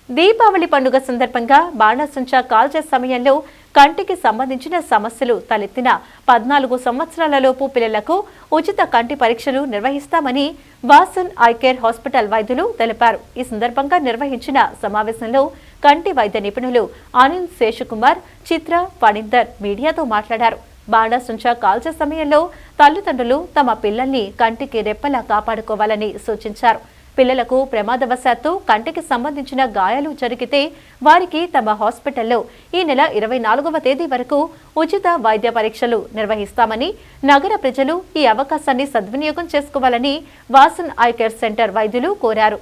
దీపావళి పండుగ సందర్భంగా బాణాసంచా కాల్చే సమయంలో కంటికి సంబంధించిన సమస్యలు తలెత్తిన 14 సంవత్సరాలలోపు పిల్లలకు ఉచిత కంటి పరీక్షలు నిర్వహిస్తామని వాసన్ ఐ కేర్ హాస్పిటల్ వైద్యులు తెలిపారు. ఈ సందర్భంగా నిర్వహించిన సమావేశంలో కంటి వైద్య నిపుణులు అనిల్ శేషకుమార్, చిత్ర ఫణీందర్ మీడియాతో మాట్లాడారు. బాణాసంచా కాల్చే సమయంలో తల్లిదండ్రులు తమ పిల్లల్ని కంటికి రెప్పలా కాపాడుకోవాలని సూచించారు. పిల్లలకు ప్రమాదవశాత్తు కంటికి సంబంధించిన గాయాలు జరిగితే వారికి తమ హాస్పిటల్లో ఈ నెల 24వ తేదీ వరకు ఉచిత వైద్య పరీక్షలు నిర్వహిస్తామని, నగర ప్రజలు ఈ అవకాశాన్ని సద్వినియోగం చేసుకోవాలని వాసన్ ఐ కేర్ సెంటర్ వైద్యులు కోరారు.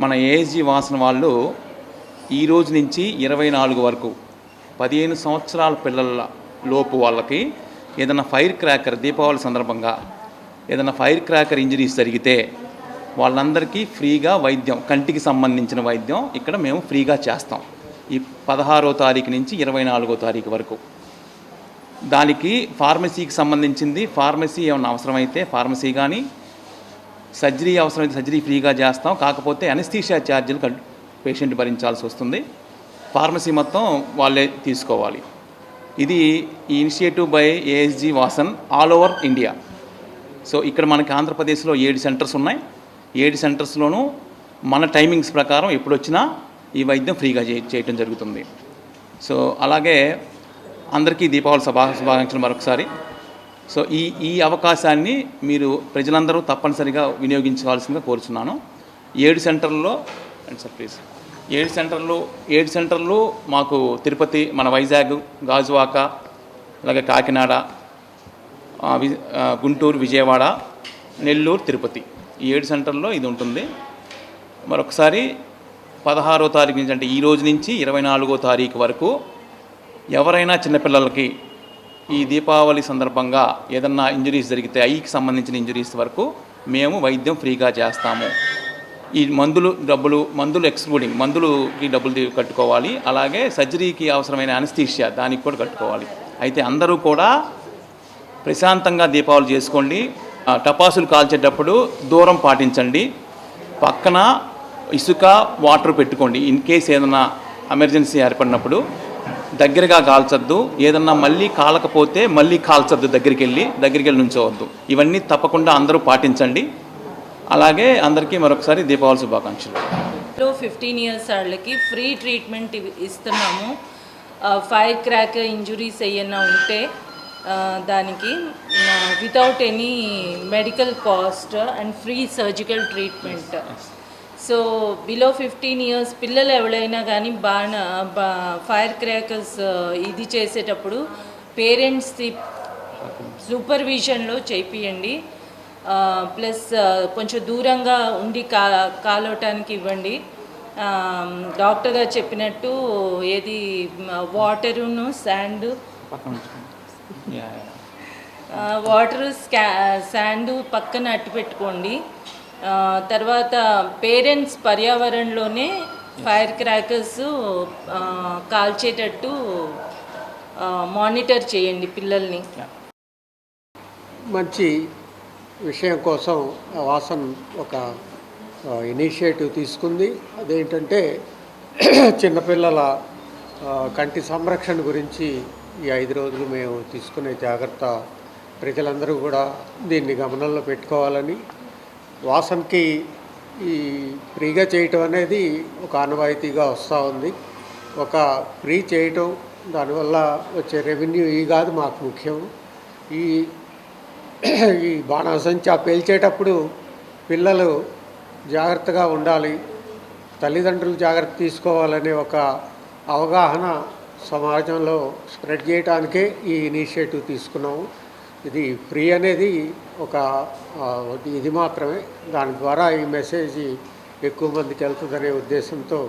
మన ఏఎస్జీ వాసన్ వాళ్ళు ఈ రోజు నుంచి 24 వరకు 15 సంవత్సరాల పిల్లల లోపు వాళ్ళకి ఏదైనా ఫైర్ క్రాకర్ దీపావళి సందర్భంగా ఏదైనా ఫైర్ క్రాకర్ ఇంజరీస్ జరిగితే వాళ్ళందరికీ ఫ్రీగా వైద్యం, కంటికి సంబంధించిన వైద్యం ఇక్కడ మేము ఫ్రీగా చేస్తాం. ఈ 16వ తారీఖు నుంచి 24వ తారీఖు వరకు. దానికి ఫార్మసీకి సంబంధించింది, ఫార్మసీ ఏమైనా అవసరమైతే ఫార్మసీ కానీ, సర్జరీ అవసరమైతే సర్జరీ ఫ్రీగా చేస్తాం. కాకపోతే అనస్థీషియా ఛార్జీలు పేషెంట్ భరించాల్సి వస్తుంది. ఫార్మసీ మొత్తం వాళ్ళే తీసుకోవాలి. ఇది ఈ initiative by ASG Vasan all over India. So ఇక్కడ మనకి ఆంధ్రప్రదేశ్లో 7 సెంటర్స్ ఉన్నాయి. 7 సెంటర్స్లోనూ మన టైమింగ్స్ ప్రకారం ఎప్పుడు వచ్చినా ఈ వైద్యం ఫ్రీగా చేయటం జరుగుతుంది. సో అలాగే అందరికీ దీపావళి శుభాకాంక్షలు మరొకసారి. సో ఈ అవకాశాన్ని మీరు ప్రజలందరూ తప్పనిసరిగా వినియోగించాల్సిందిగా కోరుచున్నాను. 7 సెంటర్లలో సార్ ప్లీజ్ 7 సెంటర్లు మాకు తిరుపతి, మన వైజాగ్, గాజువాక, అలాగే కాకినాడ, గుంటూరు, విజయవాడ, నెల్లూరు, తిరుపతి, ఈ 7 సెంటర్లో ఇది ఉంటుంది. మరొకసారి 16వ తారీఖు నుంచి, అంటే ఈ రోజు నుంచి 24వ తారీఖు వరకు ఎవరైనా చిన్నపిల్లలకి ఈ దీపావళి సందర్భంగా ఏదన్నా ఇంజరీస్ జరిగితే ఐకి సంబంధించిన ఇంజరీస్ వరకు మేము వైద్యం ఫ్రీగా చేస్తాము. ఈ మందులు ఎక్స్క్లూడింగ్, మందులకి డబ్బులు కట్టుకోవాలి. అలాగే సర్జరీకి అవసరమైన అనస్థీషియా దానికి కూడా కట్టుకోవాలి. అయితే అందరూ కూడా ప్రశాంతంగా దీపావళి చేసుకోండి. టపాసులు కాల్చేటప్పుడు దూరం పాటించండి. పక్కన ఇసుక, వాటర్ పెట్టుకోండి. ఇన్ కేస్ ఏదైనా ఎమర్జెన్సీ ఏర్పడినప్పుడు దగ్గరగా కాల్చొద్దు. ఏదన్నా మళ్ళీ కాలకపోతే మళ్ళీ కాల్చొద్దు, దగ్గరికి వెళ్ళి నుంచోవద్దు. ఇవన్నీ తప్పకుండా అందరూ పాటించండి. అలాగే అందరికీ మరొకసారి దీపావళి శుభాకాంక్షలు. 15 ఇయర్స్ వాళ్ళకి ఫ్రీ ట్రీట్మెంట్ ఇస్తున్నాము. ఫైర్ క్రాకర్ ఇంజురీస్ ఏమైనా ఉంటే దానికి without any medical cost and free surgical treatment. So below 15 years పిల్లలు ఎవరైనా కానీ ఫైర్ క్రాకర్స్ ఇది చేసేటప్పుడు పేరెంట్స్ది సూపర్విజన్లో చేపియండి. ప్లస్ కొంచెం దూరంగా ఉండి కాలవటానికి ఇవ్వండి. డాక్టర్ గారు చెప్పినట్టు ఏది వాటరును శాండ్, శాండ్ పక్కన అట్టు పెట్టుకోండి. తర్వాత పేరెంట్స్ పర్యావరణంలోనే ఫైర్ క్రాకర్స్ కాల్చేటట్టు మానిటర్ చేయండి పిల్లల్ని. మంచి విషయం కోసం వాసన్ ఒక ఇనిషియేటివ్ తీసుకుంది. అదేంటంటే చిన్నపిల్లల కంటి సంరక్షణ గురించి ఈ 5 రోజులు మేము తీసుకునే జాగ్రత్త ప్రజలందరూ కూడా దీన్ని గమనంలో పెట్టుకోవాలని, వాసన్కి ఈ ఫ్రీగా చేయటం అనేది ఒక ఆనవాయితీగా వస్తూ ఉంది. ఒక ఫ్రీ చేయటం, దానివల్ల వచ్చే రెవెన్యూ ఈ కాదు మాకు ముఖ్యం. ఈ బాణాసంచా పేల్చేటప్పుడు పిల్లలు జాగ్రత్తగా ఉండాలి, తల్లిదండ్రులు జాగ్రత్త తీసుకోవాలనే ఒక అవగాహన సమాజంలో స్ప్రెడ్ చేయడానికే ఈ ఇనిషియేటివ్ తీసుకున్నాము. ఇది ఫ్రీ అనేది ఒక ఇది మాత్రమే. దాని ద్వారా ఈ మెసేజ్ ఎక్కువ మందికి వెళ్తుందనే ఉద్దేశంతో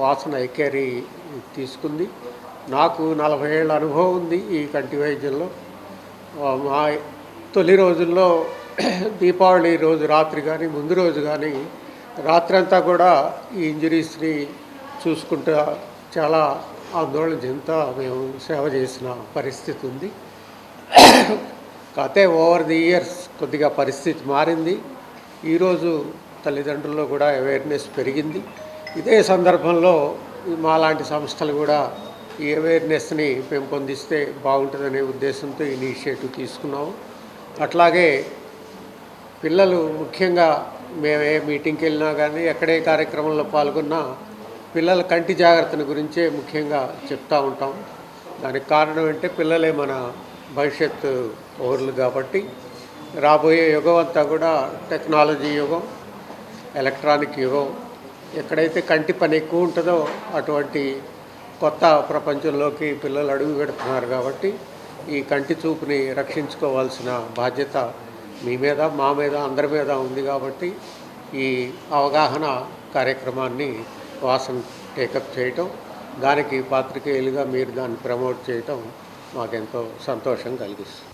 వాసన్ ఐ కేర్ తీసుకుంది. నాకు 40 ఏళ్ళ అనుభవం ఉంది ఈ కంటి వైద్యంలో. మా తొలి రోజుల్లో దీపావళి రోజు రాత్రి కానీ ముందు రోజు కానీ రాత్రంతా కూడా ఈ ఇంజరీస్ని చూసుకుంటూ చాలా ఆందోళన చెందుతా మేము సేవ చేసిన పరిస్థితి ఉంది. కాకపోతే ఓవర్ ది ఇయర్స్ కొద్దిగా పరిస్థితి మారింది. ఈరోజు తల్లిదండ్రుల్లో కూడా అవేర్నెస్ పెరిగింది. ఇదే సందర్భంలో మాలాంటి సంస్థలు కూడా ఈ అవేర్నెస్ని పెంపొందిస్తే బాగుంటుందనే ఉద్దేశంతో ఇనిషియేటివ్ తీసుకున్నాము. అట్లాగే పిల్లలు ముఖ్యంగా మేము ఏ మీటింగ్కి వెళ్ళినా కానీ ఎక్కడే కార్యక్రమంలో పాల్గొన్నా పిల్లల కంటి జాగ్రత్తల గురించే ముఖ్యంగా చెప్తూ ఉంటాం. దానికి కారణం అంటే పిల్లలే మన భవిష్యత్తు పౌరులు కాబట్టి రాబోయే యుగం అంతా కూడా టెక్నాలజీ యుగం, ఎలక్ట్రానిక్ యుగం. ఎక్కడైతే కంటి పని ఎక్కువ ఉంటుందో అటువంటి కొత్త ప్రపంచంలోకి పిల్లలు అడుగు పెడుతున్నారు కాబట్టి ఈ కంటి చూపుని రక్షించుకోవాల్సిన బాధ్యత మీ మీద, మా మీద, అందరి మీద ఉంది. కాబట్టి ఈ అవగాహన కార్యక్రమాన్ని వాసన్ టేకప్ చేయటం, దానికి పాత్రికేయులుగా మీరు దాన్ని ప్రమోట్ చేయటం మాకెంతో సంతోషం కలిగిస్తుంది.